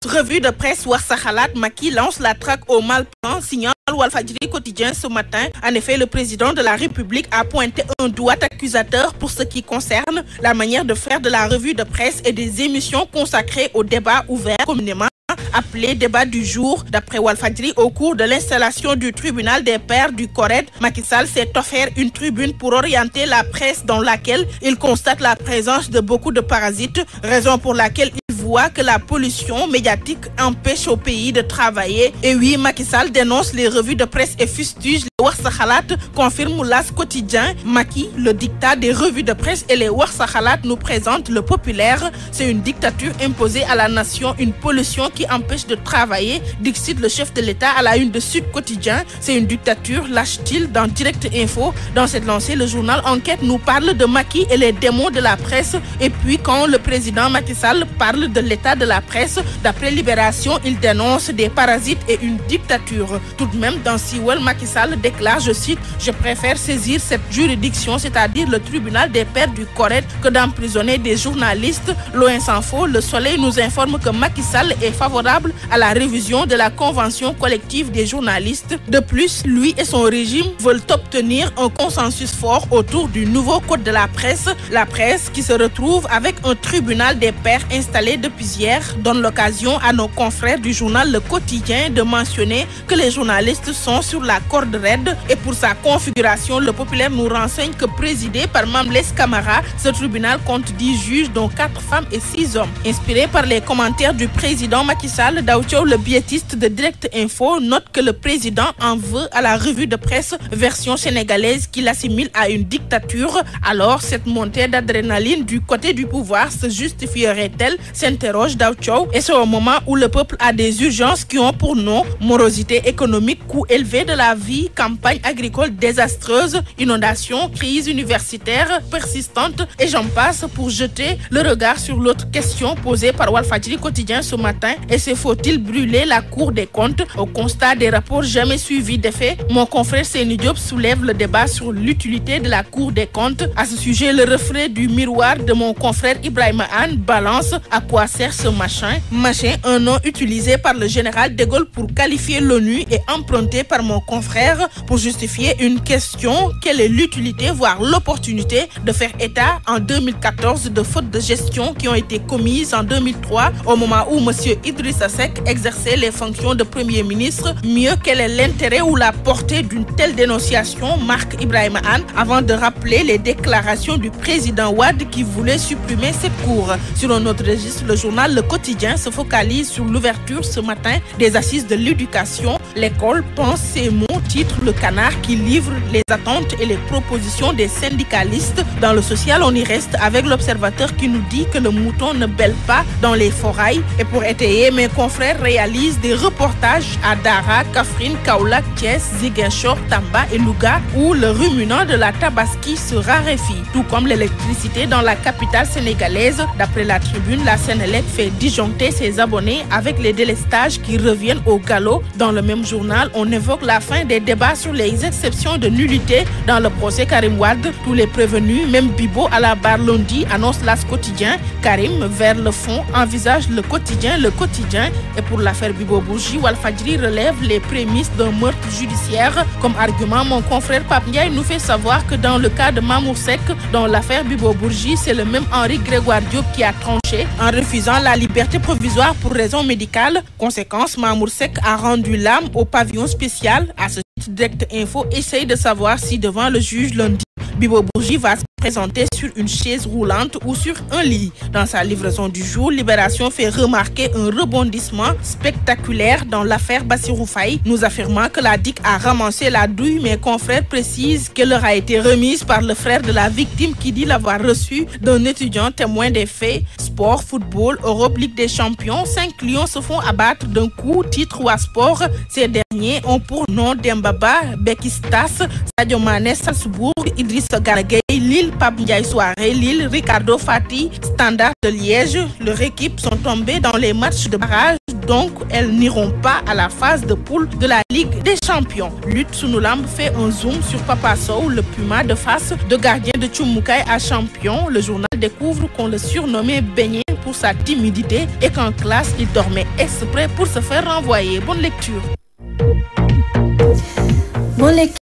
Revue de presse Warsa Khalat, Macky lance la traque au mal plan, signale Walfadjri quotidien ce matin. En effet, le président de la République a pointé un doigt accusateur pour ce qui concerne la manière de faire de la revue de presse et des émissions consacrées au débat ouvert, communément appelé débat du jour. D'après Walfadjri, au cours de l'installation du tribunal des pairs du CORED, Macky Sall s'est offert une tribune pour orienter la presse dans laquelle il constate la présence de beaucoup de parasites, raison pour laquelle il voit que la pollution médiatique empêche au pays de travailler. Et oui, Macky Sall dénonce les revues de presse et fustige les Warsa Khalat, confirme l'As quotidien. Macky, le dictat des revues de presse et les Warsa Khalat nous présentent le populaire. C'est une dictature imposée à la nation, une pollution qui empêche de travailler, dicte le chef de l'État à la une de Sud Quotidien. C'est une dictature, lâche-t-il dans Direct Info. Dans cette lancée, le journal Enquête nous parle de Macky et les démons de la presse. Et puis quand le président Macky Sall parle de l'état de la presse, d'après Libération, il dénonce des parasites et une dictature. Tout de même, dans Siwel, Macky Sall déclare, je cite, « Je préfère saisir cette juridiction, c'est-à-dire le tribunal des pairs du CORED, que d'emprisonner des journalistes. » Loin s'en faut, Le Soleil nous informe que Macky Sall est favorable à la révision de la convention collective des journalistes. De plus, lui et son régime veulent obtenir un consensus fort autour du nouveau code de la presse qui se retrouve avec un tribunal des pairs installé depuis hier, donne l'occasion à nos confrères du journal Le Quotidien de mentionner que les journalistes sont sur la corde raide. Et pour sa configuration, Le Populaire nous renseigne que présidé par Mamles Camara, ce tribunal compte 10 juges dont 4 femmes et 6 hommes. Inspiré par les commentaires du président Macky Sall, Daoucho, le biétiste de Direct Info, note que le président en veut à la revue de presse version sénégalaise qu'il assimile à une dictature. Alors, cette montée d'adrénaline du côté du pouvoir se justifierait-elle, s'interroge Daoucho. Et c'est au moment où le peuple a des urgences qui ont pour nom morosité économique, coût élevé de la vie, campagne agricole désastreuse, inondations, crise universitaire persistante et j'en passe, pour jeter le regard sur l'autre question posée par Walfadjri quotidien ce matin. Et c'est faut-il brûler la Cour des comptes? Au constat des rapports jamais suivis d'effet, mon confrère Seyni Diop soulève le débat sur l'utilité de la Cour des comptes. À ce sujet, le reflet du miroir de mon confrère Ibrahima Anne balance à quoi sert ce machin, un nom utilisé par le général de Gaulle pour qualifier l'ONU et emprunté par mon confrère pour justifier une question: quelle est l'utilité, voire l'opportunité de faire état en 2014 de fautes de gestion qui ont été commises en 2003 au moment où M. Idrissa Seck exerçait les fonctions de Premier ministre. Mieux, quel est l'intérêt ou la portée d'une telle dénonciation, marque Ibrahima Anne, avant de rappeler les déclarations du président Wade qui voulait supprimer cette cour. Sur un autre registre, le journal Le Quotidien se focalise sur l'ouverture ce matin des assises de l'éducation. L'école pense ses mots, titre Le Canard, qui livre les attentes et les propositions des syndicalistes. Dans le social, on y reste avec l'Observateur qui nous dit que le mouton ne bêle pas dans les forailles. Et pour étayer, mes confrères réalisent des reportages à Dara, Kaffrine, Kaolack, Thiès, Ziguinchor, Tamba et Louga, où le ruminant de la tabaski se raréfie, tout comme l'électricité dans la capitale sénégalaise. D'après la Tribune, la Sénélec fait disjoncter ses abonnés avec les délestages qui reviennent au galop. Dans le même journal, on évoque la fin des débats sur les exceptions de nullité dans le procès Karim Wade. Tous les prévenus, même Bibo à la barre lundi, annonce l'As quotidien. Karim, vers le fond, envisage le quotidien. Et pour l'affaire Bibo Bourgi, Walfadjri relève les prémices d'un meurtre judiciaire. Comme argument, mon confrère Pape Ndiaye nous fait savoir que dans le cas de Mamour Seck, dans l'affaire Bibo Bourgi, c'est le même Henri Grégoire Diop qui a tranché en refusant la liberté provisoire pour raison médicale. Conséquence, Mamour Seck a rendu l'âme au pavillon spécial. À ce titre, Direct Info essaye de savoir si devant le juge lundi, Bibo Bourgi va se présenter sur une chaise roulante ou sur un lit. Dans sa livraison du jour, Libération fait remarquer un rebondissement spectaculaire dans l'affaire Bassirou Faye, nous affirmant que la DIC a ramassé la douille. Mes confrères précisent qu'elle leur a été remise par le frère de la victime qui dit l'avoir reçue d'un étudiant témoin des faits. Sport, football, Europe, Ligue des Champions, 5 lions se font abattre d'un coup, titre ou à sport. Ces derniers ont pour nom Dembaba, Bekistas, Sadio Mané, Salzbourg, Idrissa Gana Gueye, Lille, Pape Ndiaye Soirée, Lille, Ricardo Fati, Standard de Liège. Leurs équipes sont tombées dans les matchs de barrage, donc elles n'iront pas à la phase de poule de la Ligue des Champions. Lutte Sunulamb fait un zoom sur Papa Sow, le Puma de face de gardien de Tchoumoukay à champion. Le journal découvre qu'on le surnommait Beignet pour sa timidité et qu'en classe, il dormait exprès pour se faire renvoyer. Bonne lecture.